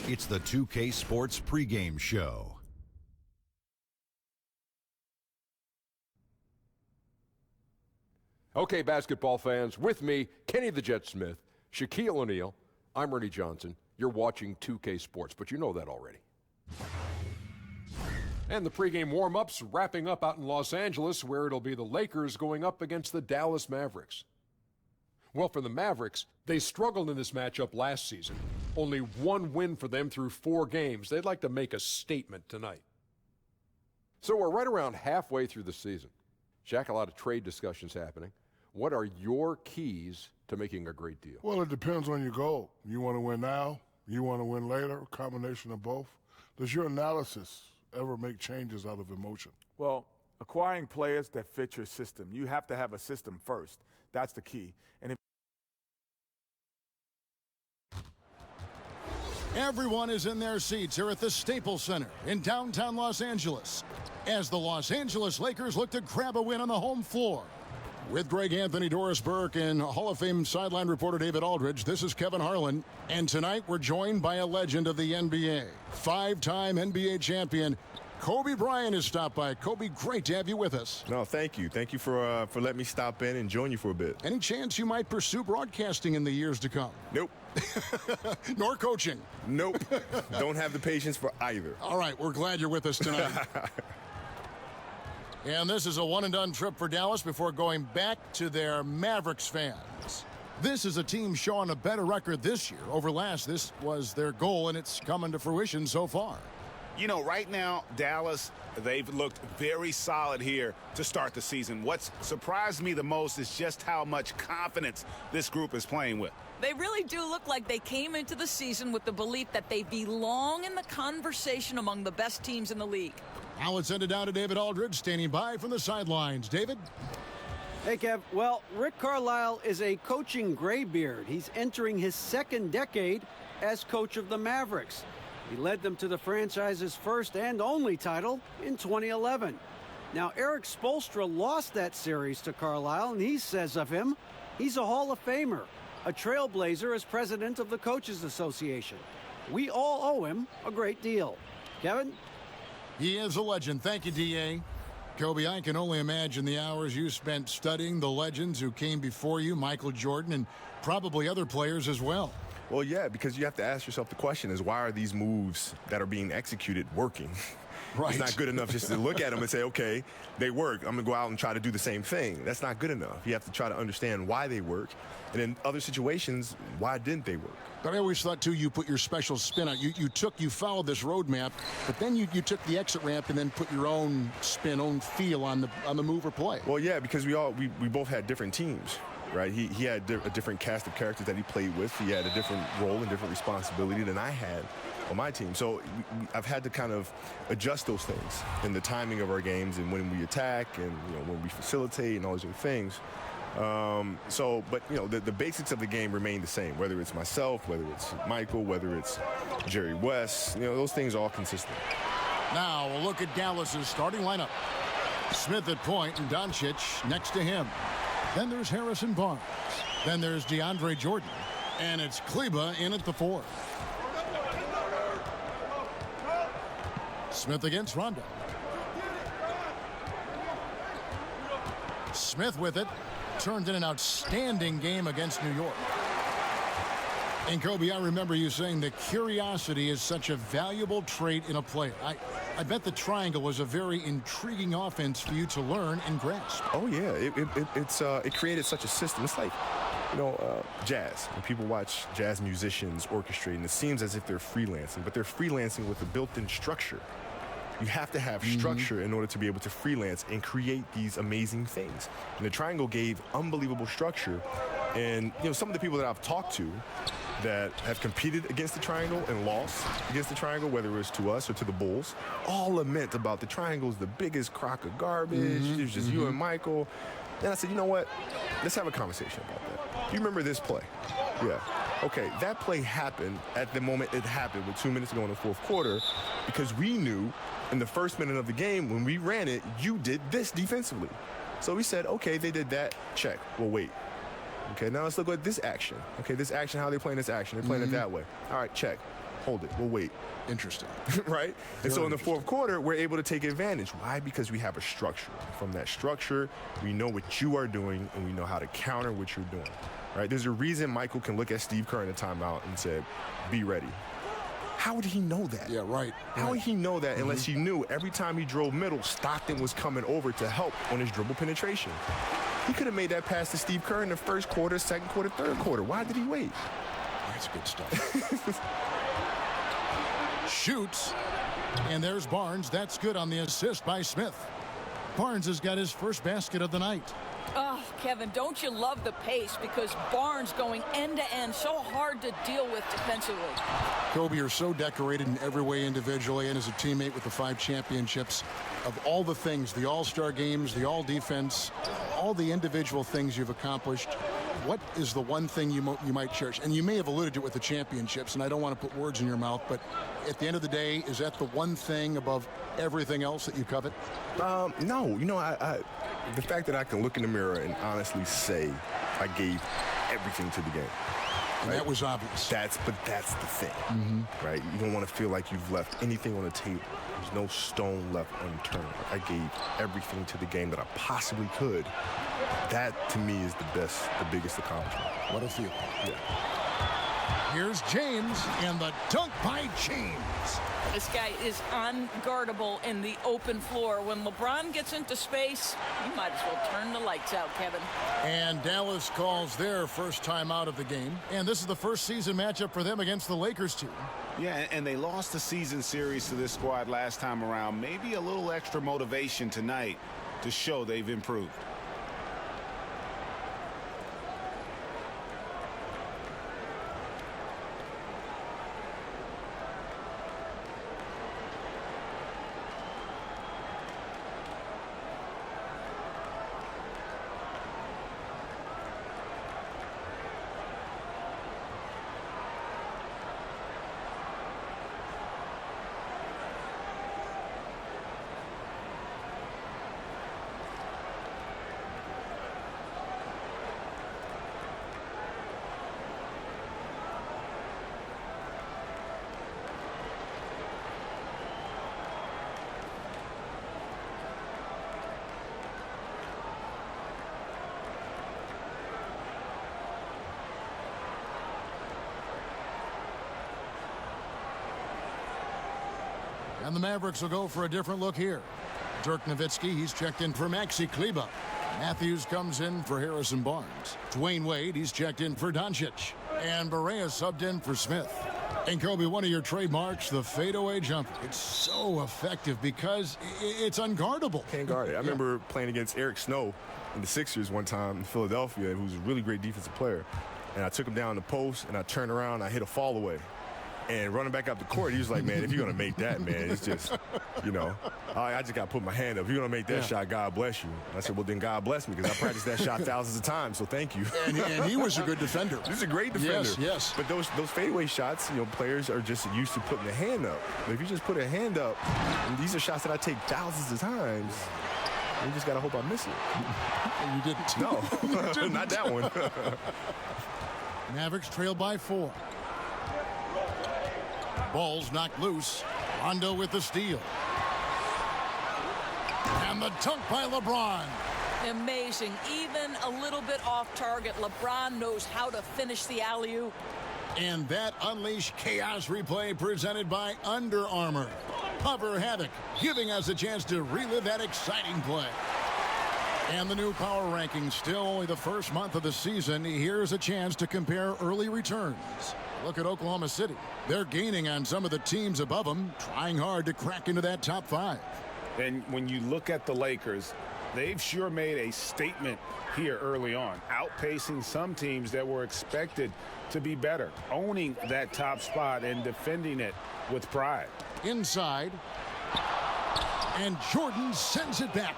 It's the 2K Sports pregame show. Okay, basketball fans, with me, Kenny the Jet Smith, Shaquille O'Neal, I'm Ernie Johnson. You're watching 2K Sports, but you know that already. And the pregame warm-ups wrapping up out in Los Angeles, where it'll be the Lakers going up against the Dallas Mavericks. Well, for the Mavericks, they struggled in this matchup last season. Only one win for them through 4 games. They'd like to make a statement tonight. So we're right around halfway through the season. Shaq, a lot of trade discussions happening. What are your keys to making a great deal? Well, it depends on your goal. You want to win now? You want to win later? A combination of both? Does your analysis ever make changes out of emotion? Well, acquiring players that fit your system. You have to have a system first. That's the key. And if everyone is in their seats here at the Staples Center in downtown Los Angeles as the Los Angeles Lakers look to grab a win on the home floor. With Greg Anthony, Doris Burke, and Hall of Fame sideline reporter David Aldridge, this is Kevin Harlan. And tonight we're joined by a legend of the NBA, 5-time NBA champion, Kobe Bryant has stopped by. Kobe, great to have you with us. No, thank you. Thank you for letting me stop in and join you for a bit. Any chance you might pursue broadcasting in the years to come? Nope. Nor coaching? Nope. Don't have the patience for either. All right, we're glad you're with us tonight. And this is a one-and-done trip for Dallas before going back to their Mavericks fans. This is a team showing a better record this year over last. This was their goal, and it's coming to fruition so far. You know, right now, Dallas, they've looked very solid here to start the season. What's surprised me the most is just how much confidence this group is playing with. They really do look like they came into the season with the belief that they belong in the conversation among the best teams in the league. Now let's send it down to David Aldridge, standing by from the sidelines. David? Hey, Kev. Well, Rick Carlisle is a coaching graybeard. He's entering his second decade as coach of the Mavericks. He led them to the franchise's first and only title in 2011. Now, Eric Spoelstra lost that series to Carlisle, and he says of him, he's a Hall of Famer, a trailblazer as president of the Coaches Association. We all owe him a great deal. Kevin? He is a legend. Thank you, D.A. Kobe, I can only imagine the hours you spent studying the legends who came before you, Michael Jordan, and probably other players as well. Well, yeah, because you have to ask yourself the question is, why are these moves that are being executed working? Right. It's not good enough just to look at them and say, okay, they work. I'm going to go out and try to do the same thing. That's not good enough. You have to try to understand why they work. And in other situations, why didn't they work? But I always thought, too, you put your special spin on. You followed this roadmap, but then you took the exit ramp and then put your own spin, own feel on the move or play. Well, yeah, because we both had different teams. Right, he had a different cast of characters that he played with. He had a different role and different responsibility than I had on my team. So I've had to kind of adjust those things in the timing of our games and when we attack and when we facilitate and all those different things. But the basics of the game remain the same. Whether it's myself, whether it's Michael, whether it's Jerry West, those things are all consistent. Now we'll look at Dallas's starting lineup. Smith at point and Doncic next to him. Then there's Harrison Barnes. Then there's DeAndre Jordan. And it's Kleba in at the 4. Smith against Rondo. Smith with it. Turned in an outstanding game against New York. And Kobe, I remember you saying that curiosity is such a valuable trait in a player. I bet the triangle was a very intriguing offense for you to learn and grasp. Oh, yeah. It created such a system. It's like, jazz. When people watch jazz musicians orchestrating, it seems as if they're freelancing, but they're freelancing with a built-in structure. You have to have structure in order to be able to freelance and create these amazing things. And the triangle gave unbelievable structure. And, some of the people that I've talked to that have competed against the triangle and lost against the triangle, whether it was to us or to the Bulls, all lament about the triangle's the biggest crock of garbage. It was just you and Michael. Then I said, you know what? Let's have a conversation about that. You remember this play? Yeah. Okay, that play happened at the moment it happened with 2 minutes to go in the fourth quarter because we knew in the first minute of the game when we ran it, you did this defensively. So we said, okay, they did that. Check. Well, wait. Okay, now let's look at this action. Okay, this action, how they're playing this action. They're playing it that way. All right, check. hold it, we'll wait. Interesting. Right? And so in the fourth quarter, we're able to take advantage. Why? Because we have a structure. From that structure, we know what you are doing, and we know how to counter what you're doing. Right? There's a reason Michael can look at Steve Kerr in a timeout and say, be ready. How would he know that? Yeah, right. How would he know that unless he knew every time he drove middle, Stockton was coming over to help on his dribble penetration? He could have made that pass to Steve Kerr in the first quarter, second quarter, third quarter. Why did he wait? That's good stuff. Shoots. And there's Barnes. That's good on the assist by Smith. Barnes has got his first basket of the night. Oh, Kevin, don't you love the pace? Because Barnes going end-to-end, so hard to deal with defensively. Kobe, you're so decorated in every way individually and as a teammate with the 5 championships. Of all the things, the All-Star games, the all-defense, all the individual things you've accomplished, what is the one thing you might cherish? And you may have alluded to it with the championships, and I don't want to put words in your mouth, but at the end of the day, is that the one thing above everything else that you covet? No. You know, the fact that I can look in the mirror and honestly say I gave everything to the game. And that was obvious. That's the thing, right? You don't want to feel like you've left anything on the table. There's no stone left unturned. I gave everything to the game that I possibly could. That, to me, is the biggest accomplishment. What a feeling. Yeah. Here's James, and the dunk by James. This guy is unguardable in the open floor. When LeBron gets into space, you might as well turn the lights out, Kevin. And Dallas calls their first time out of the game. And this is the first season matchup for them against the Lakers team. Yeah, and they lost the season series to this squad last time around. Maybe a little extra motivation tonight to show they've improved. And the Mavericks will go for a different look here. Dirk Nowitzki, he's checked in for Maxi Kleber. Matthews comes in for Harrison Barnes. Dwayne Wade, he's checked in for Doncic. And Barea subbed in for Smith. And Kobe, one of your trademarks, the fadeaway jumper. It's so effective because it's unguardable. Can't guard it. I remember playing against Eric Snow in the Sixers one time in Philadelphia, who's a really great defensive player. And I took him down the post, and I turned around, and I hit a fall away. And running back up the court, he was like, man, if you're going to make that, man, it's just, you know, I just got to put my hand up. If you're going to make that shot, God bless you. And I said, well, then God bless me, because I practiced that shot thousands of times, so thank you. And he was a good defender. He's a great defender. Yes. But those fadeaway shots, you know, players are just used to putting the hand up. But if you just put a hand up, and these are shots that I take thousands of times, you just got to hope I miss it. And you didn't. No, you didn't. Not that one. Mavericks trail by 4. Ball's knocked loose. Rondo with the steal. And the dunk by LeBron. Amazing. Even a little bit off target, LeBron knows how to finish the alley-oop. And that Unleash Chaos replay presented by Under Armour. Hover Havoc, giving us a chance to relive that exciting play. And the new power rankings, still only the first month of the season. Here's a chance to compare early returns. Look at Oklahoma City. They're gaining on some of the teams above them, trying hard to crack into that top 5. And when you look at the Lakers, they've sure made a statement here early on, outpacing some teams that were expected to be better, owning that top spot and defending it with pride. Inside, and Jordan sends it back.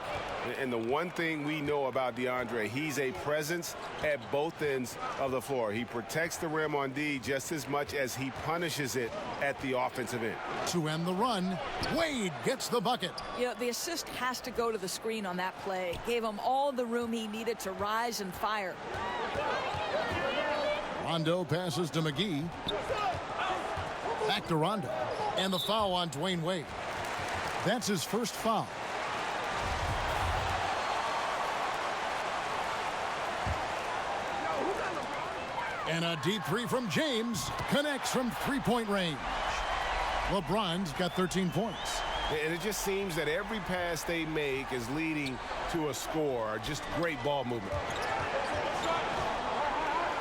And the one thing we know about DeAndre, he's a presence at both ends of the floor. He protects the rim on D just as much as he punishes it at the offensive end. To end the run, Wade gets the bucket. You know, the assist has to go to the screen on that play. Gave him all the room he needed to rise and fire. Rondo passes to McGee. Back to Rondo. And the foul on Dwayne Wade. That's his first foul. And a deep three from James connects from three-point range. LeBron's got 13 points. And it just seems that every pass they make is leading to a score. Just great ball movement.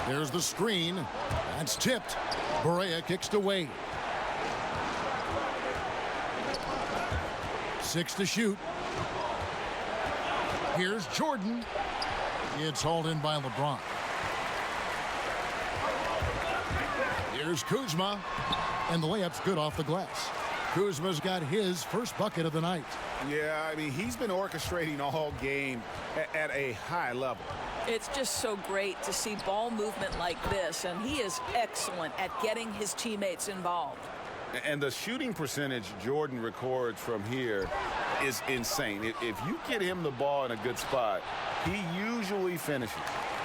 There's the screen. That's tipped. Barea kicks to Wade. 6 to shoot. Here's Jordan. It's hauled in by LeBron. Here's Kuzma. And the layup's good off the glass. Kuzma's got his first bucket of the night. Yeah, I mean, he's been orchestrating all game at a high level. It's just so great to see ball movement like this, and he is excellent at getting his teammates involved. And the shooting percentage Jordan records from here is insane. If you get him the ball in a good spot, he usually finishes.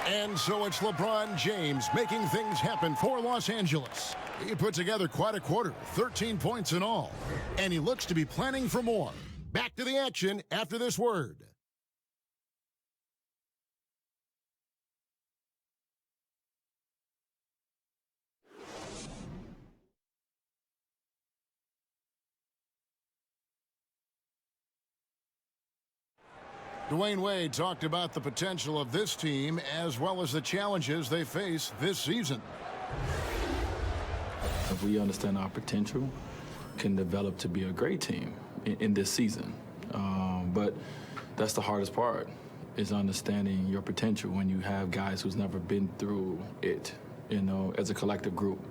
And so it's LeBron James making things happen for Los Angeles. He put together quite a quarter, 13 points in all. And he looks to be planning for more. Back to the action after this word. Dwayne Wade talked about the potential of this team as well as the challenges they face this season. If we understand our potential, can develop to be a great team in this season. But that's the hardest part, is understanding your potential when you have guys who's never been through it, you know, as a collective group.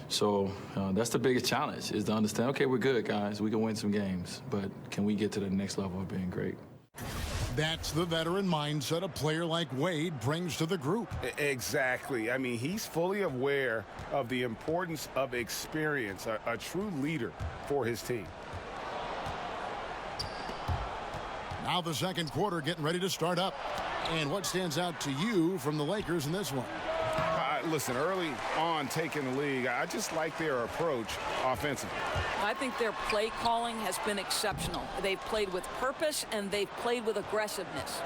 So that's the biggest challenge, is to understand, okay, we're good, guys. We can win some games, but can we get to the next level of being great? That's the veteran mindset a player like Wade brings to the group. Exactly. I mean, he's fully aware of the importance of experience, a true leader for his team. Now the second quarter getting ready to start up. And what stands out to you from the Lakers in this one? Listen, early on taking the league, I just like their approach offensively. I think their play calling has been exceptional. They've played with purpose, and they've played with aggressiveness.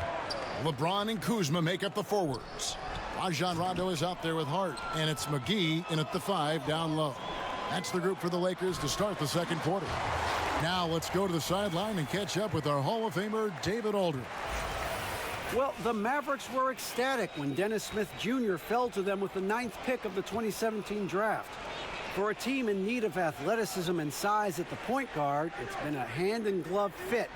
LeBron and Kuzma make up the forwards. Rajon Rondo is out there with Hart, and it's McGee in at the 5 down low. That's the group for the Lakers to start the second quarter. Now let's go to the sideline and catch up with our Hall of Famer, David Aldridge. Well, the Mavericks were ecstatic when Dennis Smith Jr. fell to them with the 9th pick of the 2017 draft. For a team in need of athleticism and size at the point guard, it's been a hand-in-glove fit.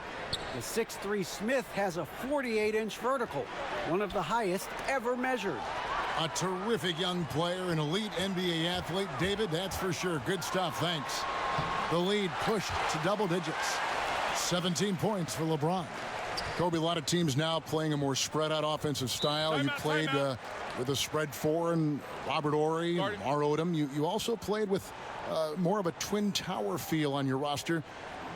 The 6'3" Smith has a 48-inch vertical, one of the highest ever measured. A terrific young player, an elite NBA athlete. David, that's for sure. Good stuff, thanks. The lead pushed to double digits. 17 points for LeBron. Kobe, a lot of teams now playing a more spread-out offensive style. You played with a spread 4 and Robert Horry, Mar Odom. You also played with more of a twin tower feel on your roster.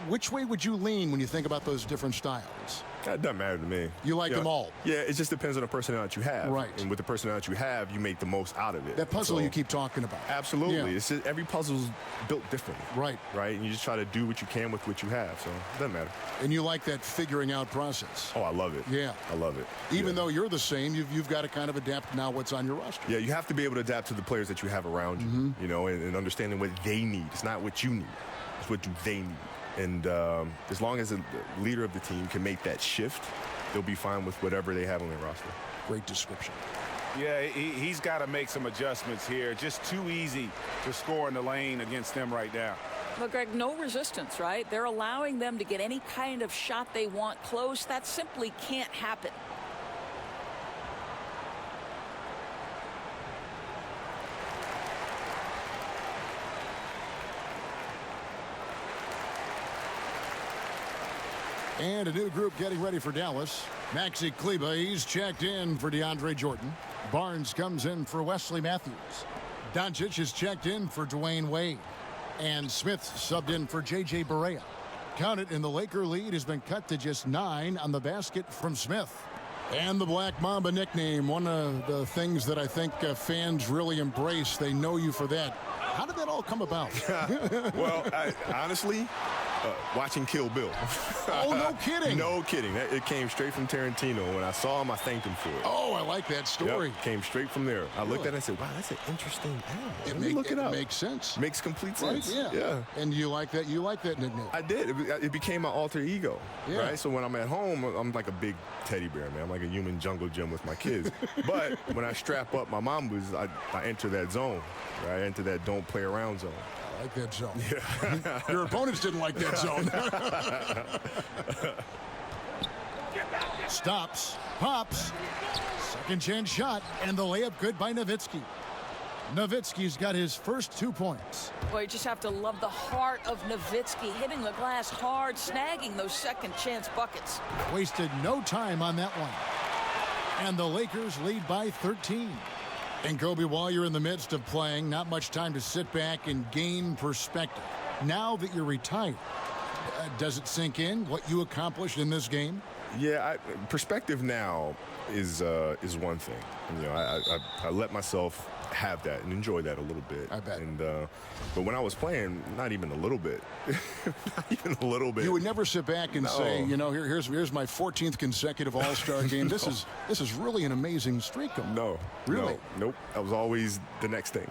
Which way would you lean when you think about those different styles? That doesn't matter to me. You like them all? Yeah, it just depends on the personnel that you have. Right. And with the personnel that you have, you make the most out of it. That puzzle you keep talking about. Absolutely. Yeah. It's just, every puzzle's built differently. Right. Right? And you just try to do what you can with what you have. So it doesn't matter. And you like that figuring out process. Oh, I love it. Yeah. I love it. Even though you're the same, you've got to kind of adapt now what's on your roster. Yeah, you have to be able to adapt to the players that you have around you, you know, and understanding what they need. It's not what you need. It's what do they need. And as long as the leader of the team can make that shift, they'll be fine with whatever they have on their roster. Great description. Yeah, he's got to make some adjustments here. Just too easy to score in the lane against them right now. But, Greg, no resistance, right? They're allowing them to get any kind of shot they want close. That simply can't happen. And a new group getting ready for Dallas. Maxi Kleber, he's checked in for DeAndre Jordan. Barnes comes in for Wesley Matthews. Doncic is checked in for Dwayne Wade. And Smith subbed in for J.J. Barea. Count it, and the Laker lead has been cut to just 9 on the basket from Smith. And the Black Mamba nickname, one of the things that I think fans really embrace. They know you for that. How did that all come about? Well, honestly, watching Kill Bill. Oh, no kidding. No kidding. It came straight from Tarantino. When I saw him, I thanked him for it. Oh, I like that story. Yep, came straight from there. I looked at it and said, wow, that's an interesting angle. Let me look it up. It makes sense. Makes complete sense. Right? Yeah. And you like that? You like that nickname? I did. It became my alter ego. Yeah. Right? So when I'm at home, I'm like a big teddy bear, man. I'm like a human jungle gym with my kids. But when I strap up my Mambas, I enter that zone. Right? I enter that don't play around zone. I like that zone. Yeah. Your opponents didn't like that zone. Stops, pops, second chance shot, and the layup good by Nowitzki. Nowitzki's got his first 2 points. Boy, you just have to love the heart of Nowitzki, hitting the glass hard, snagging those second chance buckets. Wasted no time on that one. And the Lakers lead by 13. And Kobe, while you're in the midst of playing, not much time to sit back and gain perspective. Now that you're retired, does it sink in what you accomplished in this game? Yeah, perspective now is one thing. You know, I let myself have that and enjoy that a little bit. I bet. And but when I was playing, not even a little bit. Not even a little bit. You would never sit back and say, you know, here's my 14th consecutive All-Star game. No. This is really an amazing streak. No. Really? No, nope. That was always the next thing.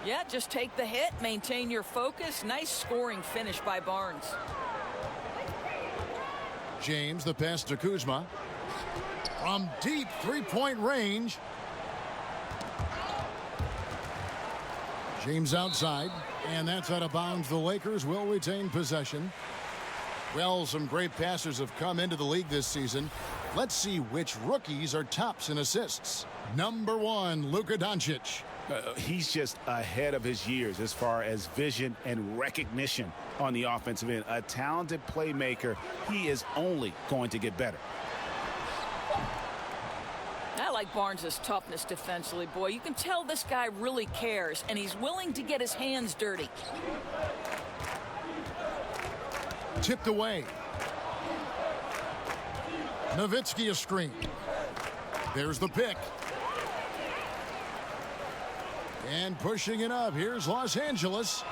Yeah, just take the hit, maintain your focus. Nice scoring finish by Barnes. James, the pass to Kuzma. From deep three-point range. James outside, and that's out of bounds. The Lakers will retain possession. Well, some great passers have come into the league this season. Let's see which rookies are tops in assists. Number 1, Luka Doncic. He's just ahead of his years as far as vision and recognition on the offensive end. A talented playmaker. He is only going to get better. I like Barnes' toughness defensively, boy. You can tell this guy really cares, and he's willing to get his hands dirty. Tipped away. Nowitzki a screen. There's the pick. And pushing it up. Here's Los Angeles.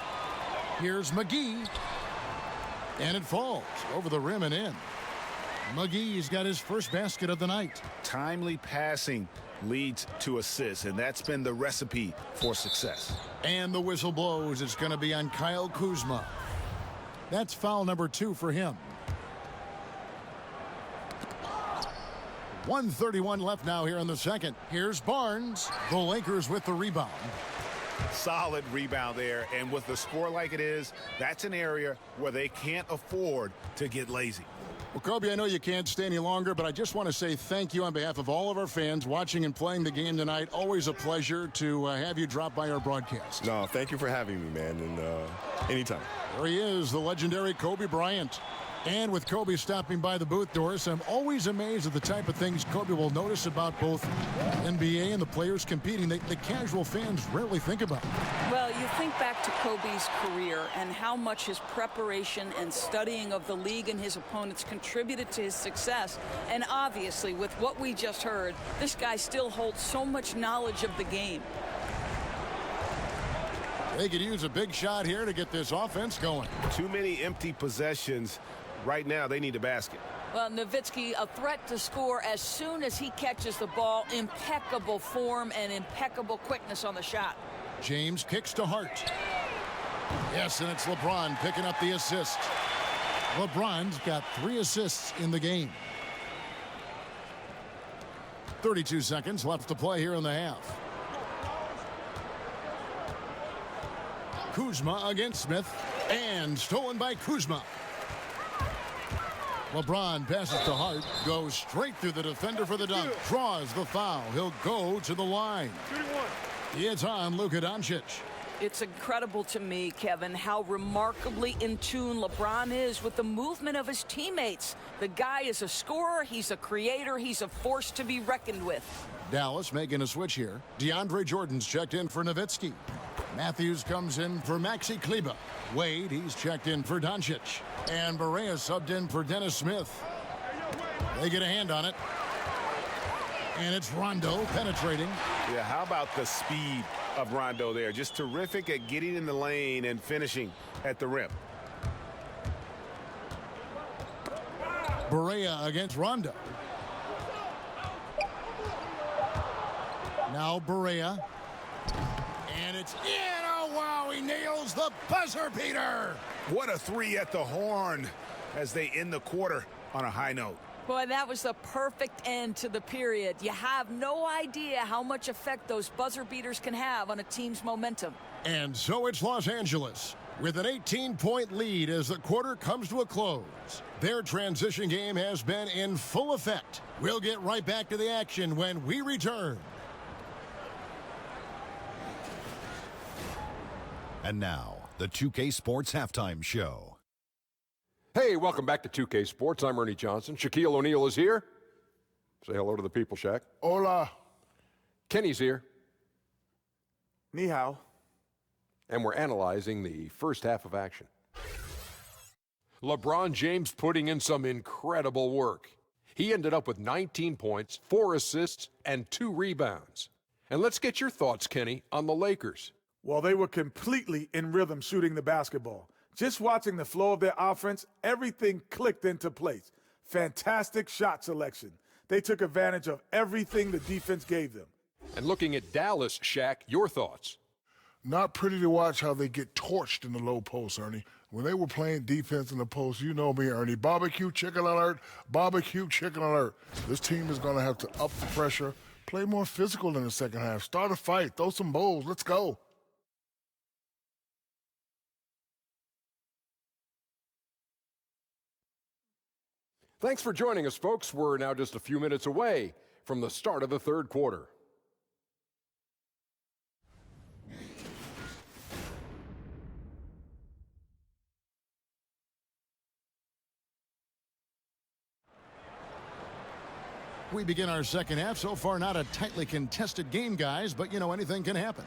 Here's McGee. And it falls over the rim and in. McGee's got his first basket of the night. Timely passing leads to assists, and that's been the recipe for success. And the whistle blows. It's going to be on Kyle Kuzma. That's foul number 2 for him. 1:31 left now here in the second. Here's Barnes. The Lakers with the rebound. Solid rebound there, and with the score like it is, that's an area where they can't afford to get lazy. Well, Kobe, I know you can't stay any longer, but I just want to say thank you on behalf of all of our fans watching and playing the game tonight. Always a pleasure to have you drop by our broadcast. No, thank you for having me, man, and anytime. There he is, the legendary Kobe Bryant. And with Kobe stopping by the booth doors, I'm always amazed at the type of things Kobe will notice about both NBA and the players competing that the casual fans rarely think about. Well, you think back to Kobe's career and how much his preparation and studying of the league and his opponents contributed to his success. And obviously, with what we just heard, this guy still holds so much knowledge of the game. They could use a big shot here to get this offense going. Too many empty possessions. Right now, they need a basket. Well, Nowitzki, a threat to score as soon as he catches the ball. Impeccable form and impeccable quickness on the shot. James kicks to Hart. Yes, and it's LeBron picking up the assist. LeBron's got 3 assists in the game. 32 seconds left to play here in the half. Kuzma against Smith, and stolen by Kuzma. LeBron passes to Hart, goes straight through the defender for the dunk, draws the foul. He'll go to the line. It's on Luka Doncic. It's incredible to me, Kevin, how remarkably in tune LeBron is with the movement of his teammates. The guy is a scorer, he's a creator, he's a force to be reckoned with. Dallas making a switch here. DeAndre Jordan's checked in for Nowitzki. Matthews comes in for Maxi Kleber. Wade, he's checked in for Doncic. And Barea subbed in for Dennis Smith. They get a hand on it. And it's Rondo penetrating. Yeah, how about the speed of Rondo there. Just terrific at getting in the lane and finishing at the rim. Barea against Rondo. Now Barea. And it's in. Oh, wow, he nails the buzzer beater. What a three at the horn as they end the quarter on a high note. Boy, that was the perfect end to the period. You have no idea how much effect those buzzer beaters can have on a team's momentum. And so it's Los Angeles with an 18-point lead as the quarter comes to a close. Their transition game has been in full effect. We'll get right back to the action when we return. And now, the 2K Sports Halftime Show. Hey, welcome back to 2K Sports. I'm Ernie Johnson. Shaquille O'Neal is here. Say hello to the people, Shaq. Hola. Kenny's here. Ni hao. And we're analyzing the first half of action. LeBron James putting in some incredible work. He ended up with 19 points, 4 assists, and 2 rebounds. And let's get your thoughts, Kenny, on the Lakers. Well, they were completely in rhythm shooting the basketball. Just watching the flow of their offense, everything clicked into place. Fantastic shot selection. They took advantage of everything the defense gave them. And looking at Dallas, Shaq, your thoughts? Not pretty to watch how they get torched in the low post, Ernie. When they were playing defense in the post, you know me, Ernie. Barbecue chicken alert, barbecue chicken alert. This team is going to have to up the pressure, play more physical in the second half, start a fight, throw some bowls. Let's go. Thanks for joining us, folks. We're now just a few minutes away from the start of the third quarter. We begin our second half. So far, not a tightly contested game, guys, but, you know, anything can happen.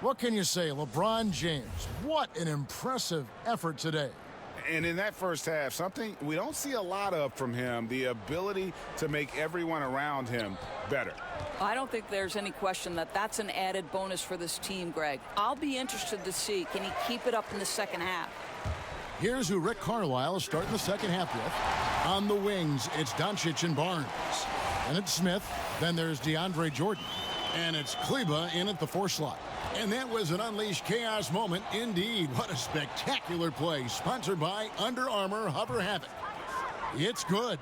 What can you say? LeBron James, what an impressive effort today. And in that first half, something we don't see a lot of from him, the ability to make everyone around him better. I don't think there's any question that that's an added bonus for this team, Greg. I'll be interested to see, can he keep it up in the second half? Here's who Rick Carlisle is starting the second half with. On the wings, it's Doncic and Barnes. And it's Smith. Then there's DeAndre Jordan. And it's Kleba in at the 4 slot. And that was an unleashed chaos moment indeed. What a spectacular play. Sponsored by Under Armour Hover Havoc. It's good.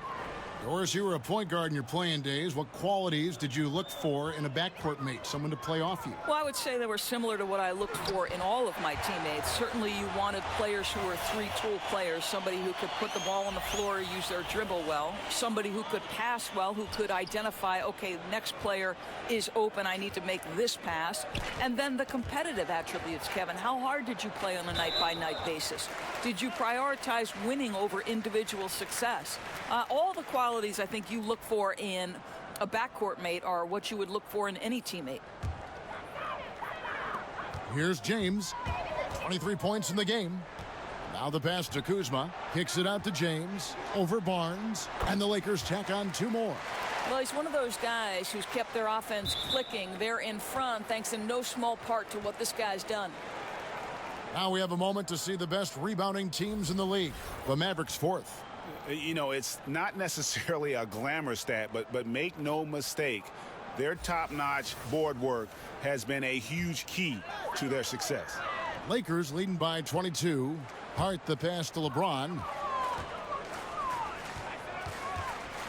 Doris, you were a point guard in your playing days. What qualities did you look for in a backcourt mate, someone to play off you? Well, I would say they were similar to what I looked for in all of my teammates. Certainly you wanted players who were 3-tool players, somebody who could put the ball on the floor, use their dribble well, somebody who could pass well, who could identify, okay, the next player is open, I need to make this pass. And then the competitive attributes, Kevin. How hard did you play on a night-by-night basis? Did you prioritize winning over individual success? All the qualities I think you look for in a backcourt mate are what you would look for in any teammate. Here's James, 23 points in the game. Now the pass to Kuzma, kicks it out to James, over Barnes, and the Lakers tack on 2 more. Well, he's one of those guys who's kept their offense clicking. They're in front thanks in no small part to what this guy's done. Now we have a moment to see the best rebounding teams in the league. The Mavericks 4th. You know, it's not necessarily a glamour stat, but make no mistake, their top-notch board work has been a huge key to their success. Lakers leading by 22. Hart the pass to LeBron.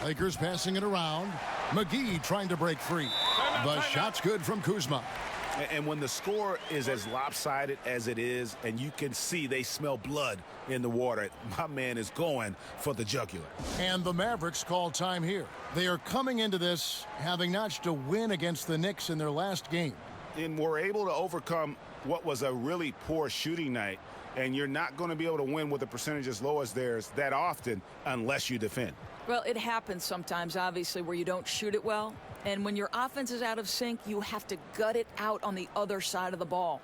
Lakers passing it around. McGee trying to break free. The shot's good from Kuzma. And when the score is as lopsided as it is, and you can see they smell blood in the water, my man is going for the jugular. And the Mavericks call time here. They are coming into this having notched a win against the Knicks in their last game. And were able to overcome what was a really poor shooting night, and you're not going to be able to win with a percentage as low as theirs that often unless you defend. Well, it happens sometimes, obviously, where you don't shoot it well. And when your offense is out of sync, you have to gut it out on the other side of the ball.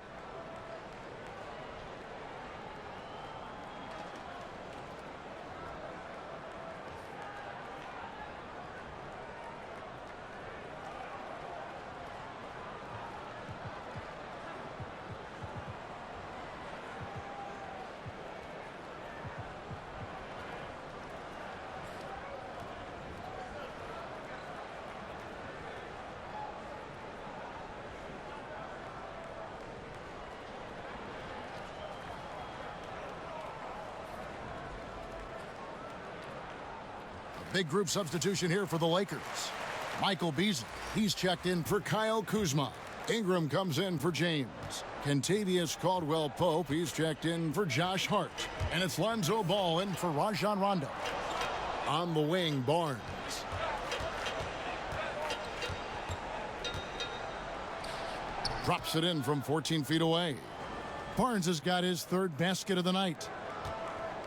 Big group substitution here for the Lakers. Michael Beasley, he's checked in for Kyle Kuzma. Ingram comes in for James. Kentavious Caldwell-Pope, he's checked in for Josh Hart. And it's Lonzo Ball in for Rajon Rondo. On the wing, Barnes. Drops it in from 14 feet away. Barnes has got his third basket of the night.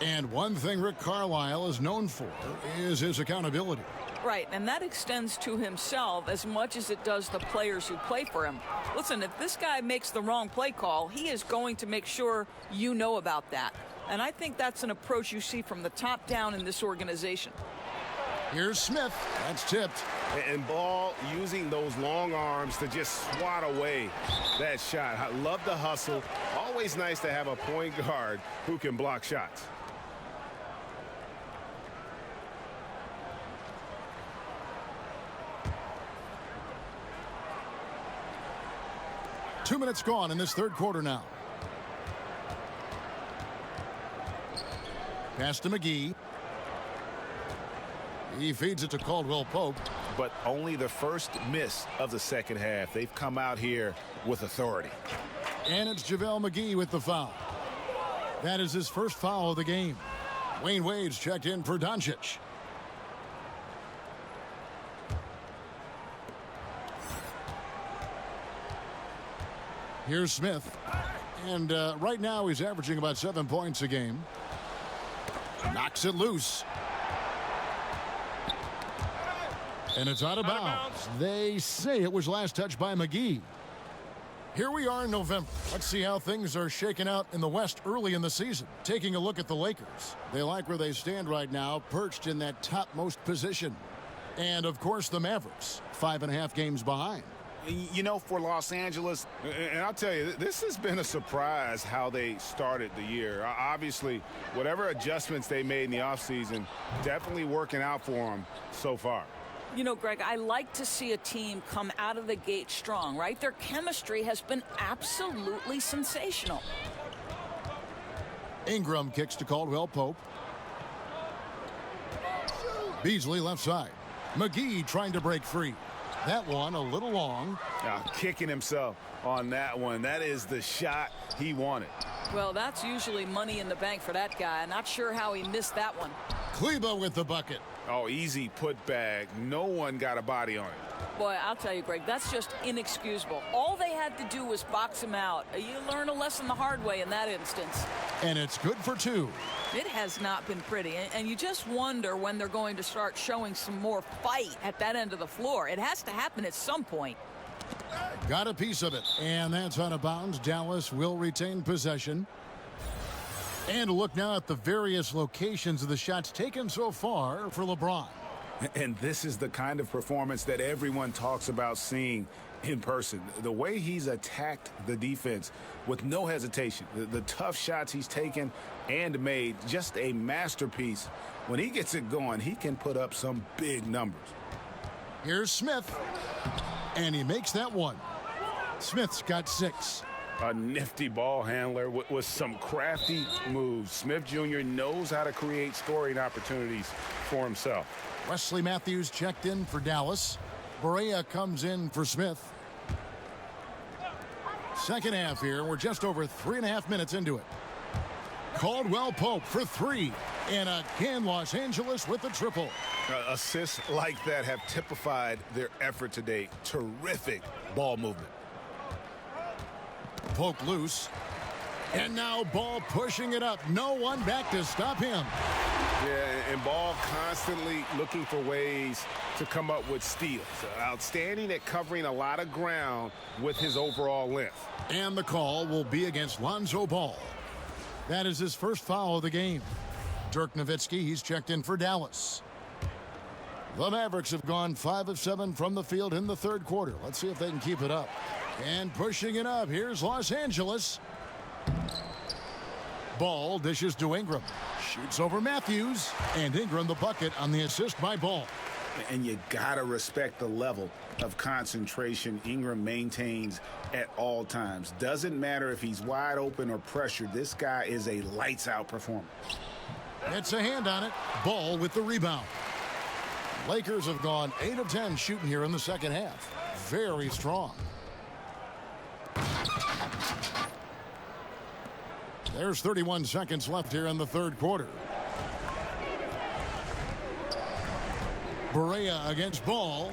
And one thing Rick Carlisle is known for is his accountability. Right, and that extends to himself as much as it does the players who play for him. Listen, if this guy makes the wrong play call, he is going to make sure you know about that. And I think that's an approach you see from the top down in this organization. Here's Smith. That's tipped. And Ball using those long arms to just swat away that shot. I love the hustle. Always nice to have a point guard who can block shots. Two minutes gone in this third quarter now. Pass to McGee. He feeds it to Caldwell-Pope. But only the first miss of the second half. They've come out here with authority. And it's JaVale McGee with the foul. That is his first foul of the game. Wayne Wade's checked in for Doncic. Here's Smith. And right now he's averaging about 7 points a game. Knocks it loose. And it's out of bounds. They say it was last touched by McGee. Here we are in November. Let's see how things are shaking out in the West early in the season. Taking a look at the Lakers. They like where they stand right now, perched in that topmost position. And, of course, the Mavericks, 5.5 games behind. You know, for Los Angeles, and I'll tell you, this has been a surprise how they started the year. Obviously, whatever adjustments they made in the offseason, definitely working out for them so far. You know, Greg, I like to see a team come out of the gate strong, right? Their chemistry has been absolutely sensational. Ingram kicks to Caldwell-Pope. Beasley left side. McGee trying to break free. That one a little long. Kicking himself on that one. That is the shot he wanted. Well, that's usually money in the bank for that guy. Not sure how he missed that one. Kleber with the bucket. Oh, easy putback. No one got a body on it. Boy, I'll tell you, Greg, that's just inexcusable. All they had to do was box him out. You learn a lesson the hard way in that instance. And it's good for two. It has not been pretty, and you just wonder when they're going to start showing some more fight at that end of the floor. It has to happen at some point. Got a piece of it, and that's out of bounds. Dallas will retain possession. And a look now at the various locations of the shots taken so far for LeBron. And this is the kind of performance that everyone talks about seeing in person. The way he's attacked the defense with no hesitation. The tough shots he's taken and made, just a masterpiece. When he gets it going, he can put up some big numbers. Here's Smith. And he makes that one. Smith's got 6. A nifty ball handler with some crafty moves. Smith Jr. knows how to create scoring opportunities for himself. Wesley Matthews checked in for Dallas. Barea comes in for Smith. Second half here. We're just over 3.5 minutes into it. Caldwell-Pope for 3. And again, Los Angeles with the triple. Assists like that have typified their effort today. Terrific ball movement. Poke loose. And now Ball pushing it up. No one back to stop him. Yeah, and Ball constantly looking for ways to come up with steals. Outstanding at covering a lot of ground with his overall length. And the call will be against Lonzo Ball. That is his first foul of the game. Dirk Nowitzki, he's checked in for Dallas. The Mavericks have gone 5 of 7 from the field in the third quarter. Let's see if they can keep it up. And pushing it up, here's Los Angeles. Ball dishes to Ingram. Shoots over Matthews. And Ingram the bucket on the assist by Ball. And you gotta respect the level of concentration Ingram maintains at all times. Doesn't matter if he's wide open or pressured. This guy is a lights-out performer. It's a hand on it. Ball with the rebound. Lakers have gone 8 of 10 shooting here in the second half. Very strong. There's 31 seconds left here in the third quarter. Barea against Ball.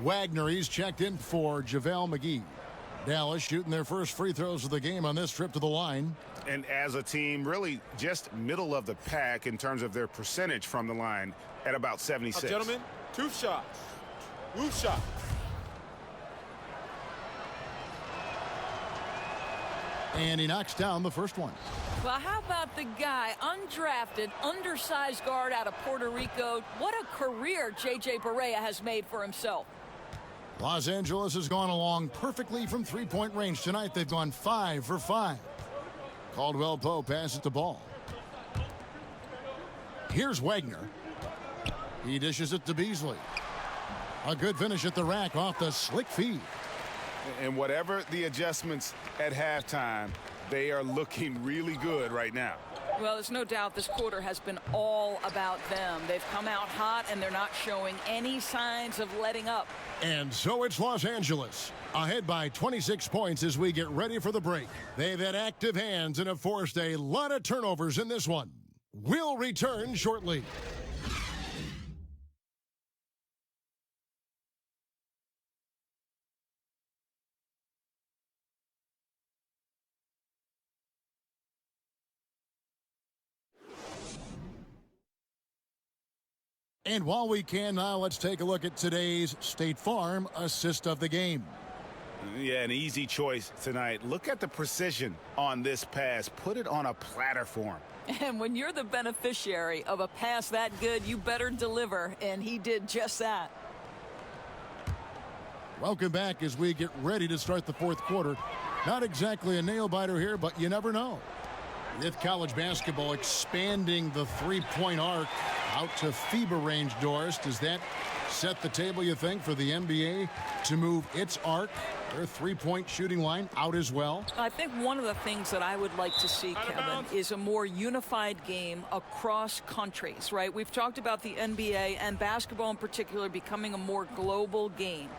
Wagner, he's checked in for JaVale McGee. Dallas shooting their first free throws of the game on this trip to the line. And as a team, really just middle of the pack in terms of their percentage from the line at about 76. Gentlemen, 2 shots. 2 shots. And he knocks down the first one. Well, how about the guy, undrafted, undersized guard out of Puerto Rico? What a career J.J. Barea has made for himself. Los Angeles has gone along perfectly from three-point range tonight. They've gone 5 for 5. Caldwell Pope passes the ball. Here's Wagner. He dishes it to Beasley. A good finish at the rack off the slick feed. And whatever the adjustments at halftime, they are looking really good right now. Well, there's no doubt this quarter has been all about them. They've come out hot, and they're not showing any signs of letting up. And so it's Los Angeles, ahead by 26 points as we get ready for the break. They've had active hands and have forced a lot of turnovers in this one. We'll return shortly. And while we can now, let's take a look at today's State Farm assist of the game. Yeah, an easy choice tonight. Look at the precision on this pass. Put it on a platter for him. And when you're the beneficiary of a pass that good, you better deliver, and he did just that. Welcome back as we get ready to start the fourth quarter. Not exactly a nail-biter here, but you never know. With college basketball expanding the three-point arc out to FIBA range, Doris, does that set the table, you think, for the NBA to move its arc, their three-point shooting line, out as well? I think one of the things that I would like to see, Kevin, is a more unified game across countries, right? We've talked about the NBA and basketball in particular becoming a more global game.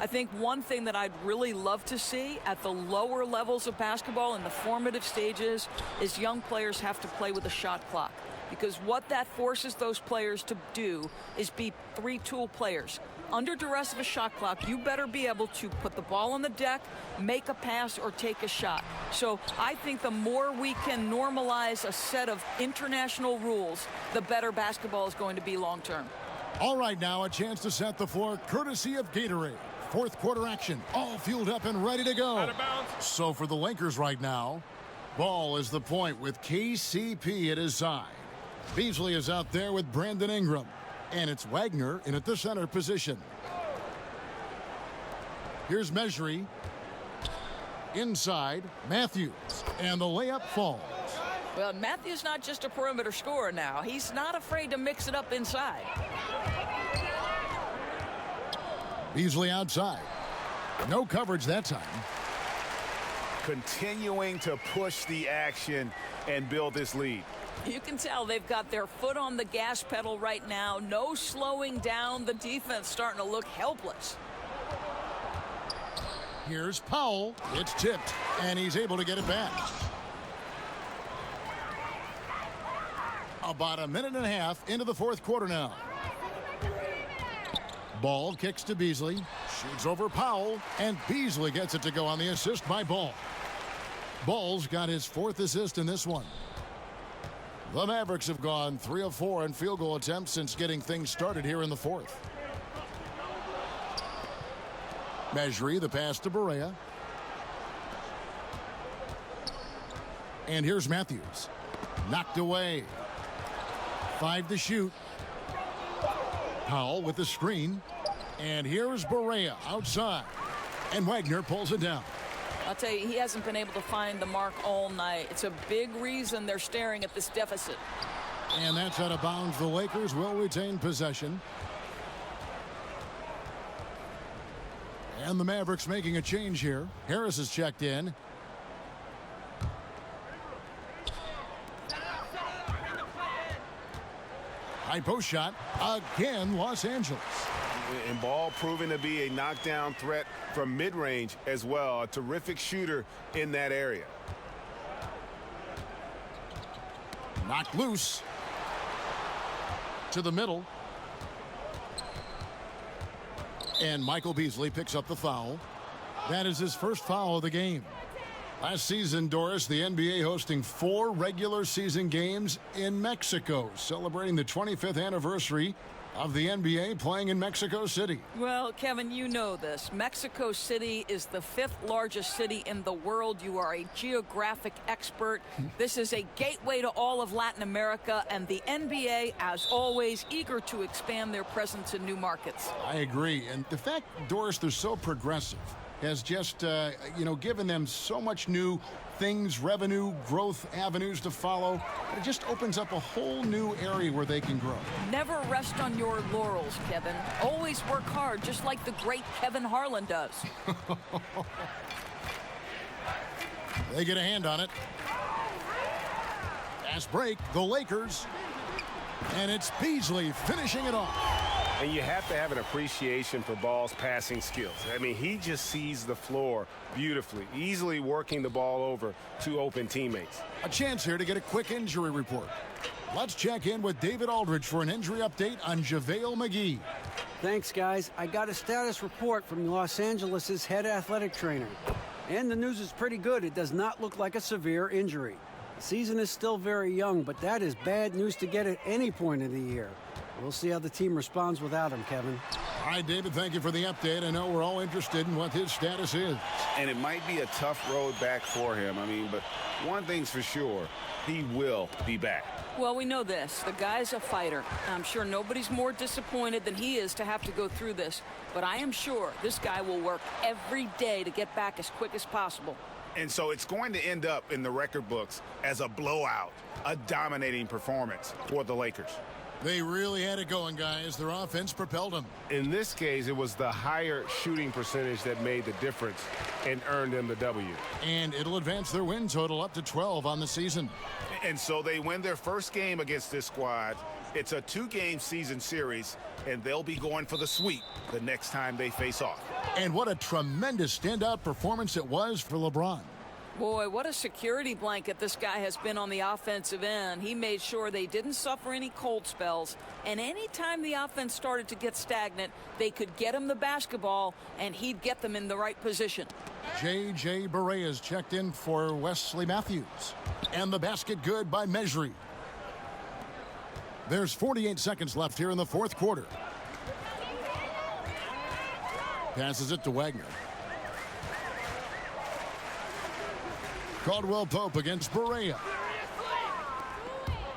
I think one thing that I'd really love to see at the lower levels of basketball in the formative stages is young players have to play with a shot clock. Because what that forces those players to do is be three-tool players. Under duress of a shot clock, you better be able to put the ball on the deck, make a pass, or take a shot. So I think the more we can normalize a set of international rules, the better basketball is going to be long-term. All right, now a chance to set the floor courtesy of Gatorade. Fourth quarter action, all fueled up and ready to go. Out of bounds. So for the Lakers right now, Ball is the point with KCP at his side. Beasley is out there with Brandon Ingram. And it's Wagner in at the center position. Here's Mejri. Inside, Matthews. And the layup falls. Well, Matthews not just a perimeter scorer now. He's not afraid to mix it up inside. Beasley outside. No coverage that time. Continuing to push the action and build this lead. You can tell they've got their foot on the gas pedal right now. No slowing down. The defense starting to look helpless. Here's Powell. It's tipped, and he's able to get it back. About a minute and a half into the fourth quarter now. Ball kicks to Beasley. Shoots over Powell, and Beasley gets it to go on the assist by Ball. Ball's got his fourth assist in this one. The Mavericks have gone 3 of 4 in field goal attempts since getting things started here in the fourth. Mejri, the pass to Barea. And here's Matthews. Knocked away. 5 to shoot. Powell with the screen. And here's Barea outside. And Wagner pulls it down. I'll tell you, he hasn't been able to find the mark all night. It's a big reason they're staring at this deficit. And that's out of bounds. The Lakers will retain possession. And the Mavericks making a change here. Harris is checked in. High post shot. Again, Los Angeles. And Ball proving to be a knockdown threat from mid-range as well. A terrific shooter in that area. Knocked loose. To the middle. And Michael Beasley picks up the foul. That is his first foul of the game. Last season, Doris, the NBA hosting 4 regular season games in Mexico, celebrating the 25th anniversary of the NBA playing in Mexico City. Well, Kevin, you know this. Mexico City is the 5th largest city in the world. You are a geographic expert. This is a gateway to all of Latin America, and the NBA, as always, eager to expand their presence in new markets. I agree. And the fact, Doris, they're so progressive has just, given them so much new things, revenue, growth avenues to follow. It just opens up a whole new area where they can grow. Never rest on your laurels, Kevin. Always work hard, just like the great Kevin Harlan does. They get a hand on it. Fast break, the Lakers. And it's Beasley finishing it off. And you have to have an appreciation for Ball's passing skills. I mean, he just sees the floor beautifully, easily working the ball over to open teammates. A chance here to get a quick injury report. Let's check in with David Aldridge for an injury update on JaVale McGee. Thanks, guys. I got a status report from Los Angeles' head athletic trainer. And the news is pretty good. It does not look like a severe injury. The season is still very young, but that is bad news to get at any point of the year. We'll see how the team responds without him, Kevin. All right, David, thank you for the update. I know we're all interested in what his status is. And it might be a tough road back for him. I mean, but one thing's for sure, he will be back. Well, we know this. The guy's a fighter. I'm sure nobody's more disappointed than he is to have to go through this. But I am sure this guy will work every day to get back as quick as possible. And so it's going to end up in the record books as a blowout, a dominating performance for the Lakers. They really had it going, guys. Their offense propelled them. In this case, it was the higher shooting percentage that made the difference and earned them the W. And it'll advance their win total up to 12 on the season. And so they win their first game against this squad. It's a 2-game season series, and they'll be going for the sweep the next time they face off. And what a tremendous standout performance it was for LeBron. Boy, what a security blanket this guy has been on the offensive end. He made sure they didn't suffer any cold spells. And anytime the offense started to get stagnant, they could get him the basketball, and he'd get them in the right position. J.J. Barea checked in for Wesley Matthews. And the basket good by Mejri. There's 48 seconds left here in the fourth quarter. Passes it to Wagner. Caldwell Pope against Barea.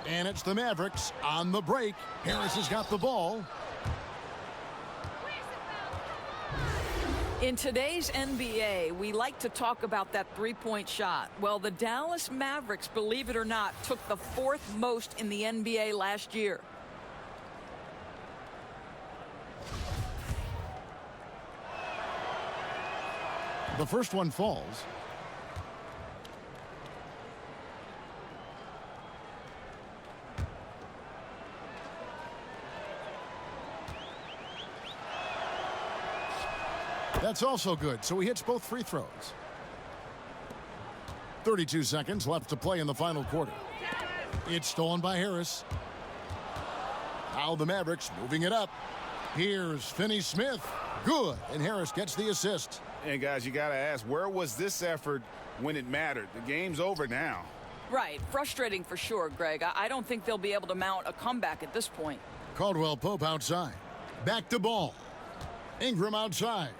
And it's the Mavericks on the break. Harris has got the ball. In today's NBA, we like to talk about that three-point shot. Well, the Dallas Mavericks, believe it or not, took the 4th most in the NBA last year. The first one falls. That's also good, so he hits both free throws. 32 seconds left to play in the final quarter. It's stolen by Harris. Now the Mavericks moving it up. Here's Finney-Smith. Good, and Harris gets the assist. And guys, you got to ask, where was this effort when it mattered? The game's over now. Right, frustrating for sure, Greg. I don't think they'll be able to mount a comeback at this point. Caldwell Pope outside. Back to ball. Ingram outside.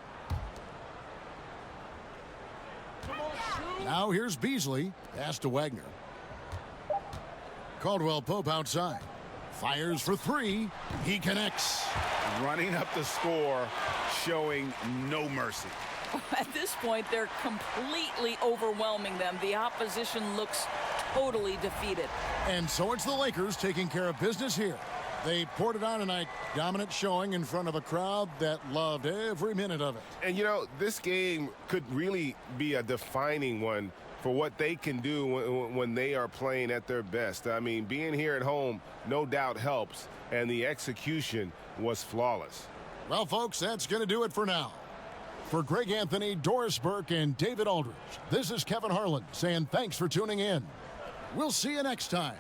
Now here's Beasley. Pass to Wagner. Caldwell Pope outside. Fires for 3. He connects. Running up the score, showing no mercy. At this point, they're completely overwhelming them. The opposition looks totally defeated. And so it's the Lakers taking care of business here. They poured it on tonight. Dominant showing in front of a crowd that loved every minute of it. And, you know, this game could really be a defining one for what they can do when they are playing at their best. I mean, being here at home no doubt helps, and the execution was flawless. Well, folks, that's going to do it for now. For Greg Anthony, Doris Burke, and David Aldridge, this is Kevin Harlan saying thanks for tuning in. We'll see you next time